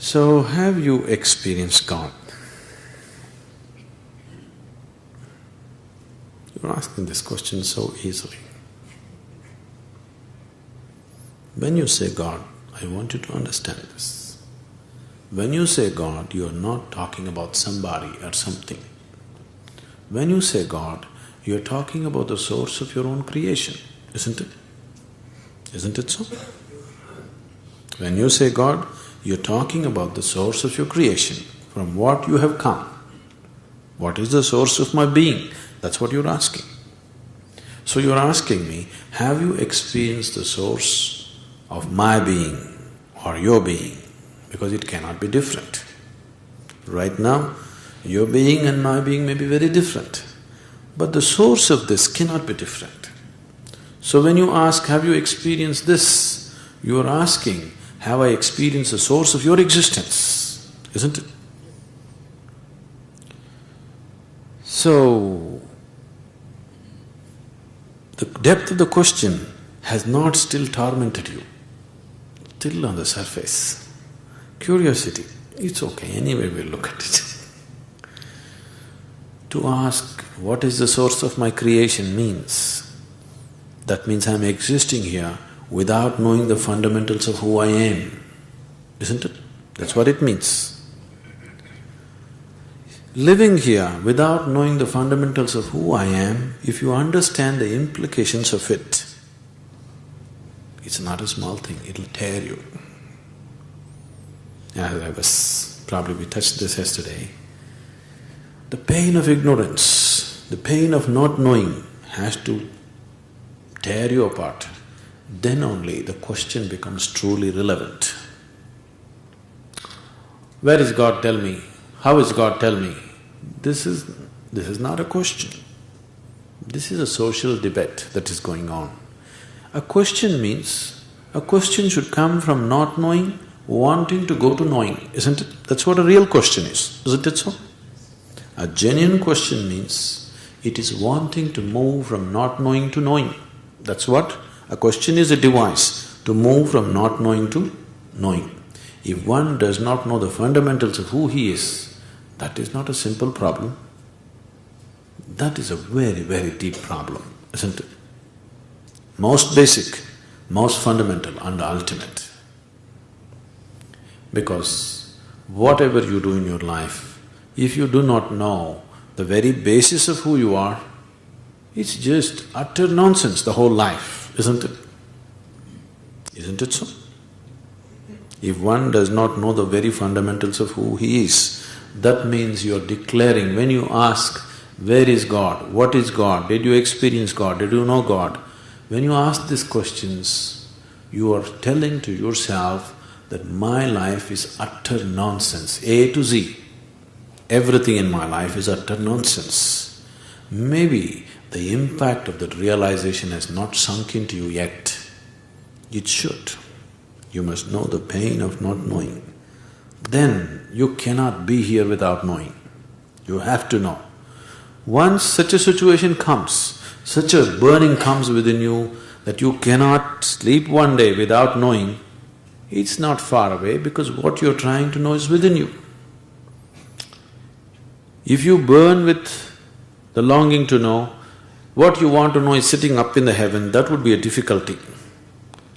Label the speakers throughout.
Speaker 1: So, have you experienced God? You're asking this question so easily. When you say God, I want you to understand this. When you say God, you are not talking about somebody or something. When you say God, you are talking about the source of your own creation, isn't it? Isn't it so? When you say God, you're talking about the source of your creation, from what you have come. What is the source of my being? That's what you're asking. So you're asking me, have you experienced the source of my being or your being? Because it cannot be different. Right now, your being and my being may be very different, but the source of this cannot be different. So when you ask, have you experienced this? You are asking, have I experienced the source of your existence? Isn't it? So, the depth of the question has not still tormented you, still on the surface. Curiosity, it's okay, anyway we'll look at it. To ask, what is the source of my creation means, that means I'm existing here without knowing the fundamentals of who I am, isn't it? That's what it means. Living here without knowing the fundamentals of who I am, if you understand the implications of it, it's not a small thing, it'll tear you. Probably we touched this yesterday. The pain of ignorance, the pain of not knowing has to tear you apart. Then only the question becomes truly relevant. Where is God? Tell me. How is God? Tell me. This is not a question. This is a social debate that is going on. A question means, a question should come from not knowing, wanting to go to knowing, isn't it? That's what a real question is, isn't it so? A genuine question means, it is wanting to move from not knowing to knowing. That's what? A question is a device to move from not knowing to knowing. If one does not know the fundamentals of who he is, that is not a simple problem. That is a very, very deep problem, isn't it? Most basic, most fundamental and ultimate. Because whatever you do in your life, if you do not know the very basis of who you are, it's just utter nonsense, the whole life, isn't it? Isn't it so? If one does not know the very fundamentals of who he is, that means you're declaring, when you ask, where is God? What is God? Did you experience God? Did you know God? When you ask these questions, you are telling to yourself that my life is utter nonsense, A to Z. Everything in my life is utter nonsense. Maybe the impact of that realization has not sunk into you yet. It should. You must know the pain of not knowing. Then you cannot be here without knowing. You have to know. Once such a situation comes, such a burning comes within you that you cannot sleep one day without knowing, it's not far away because what you're trying to know is within you. If you burn with the longing to know, what you want to know is sitting up in the heaven, that would be a difficulty.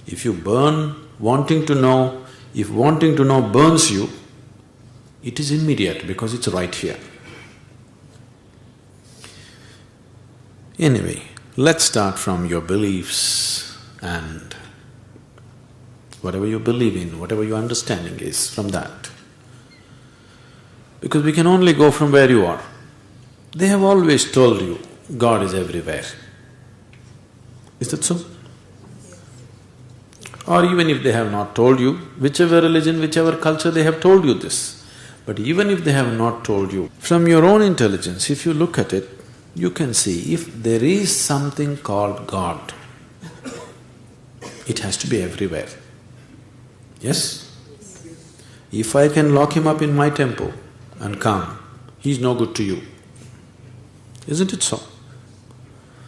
Speaker 1: If you burn wanting to know, if wanting to know burns you, it is immediate because it's right here. Anyway, let's start from your beliefs and whatever you believe in, whatever your understanding is, from that. Because we can only go from where you are. They have always told you, God is everywhere. Is that so? Or even if they have not told you, whichever religion, whichever culture, they have told you this. But even if they have not told you, from your own intelligence, if you look at it, you can see if there is something called God, it has to be everywhere. Yes? If I can lock him up in my temple and come, he's no good to you. Isn't it so?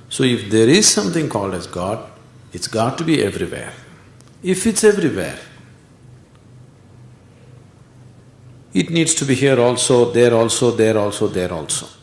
Speaker 1: So if there is something called as God, it's got to be everywhere. If it's everywhere, It needs to be here also, there also, there also, there also.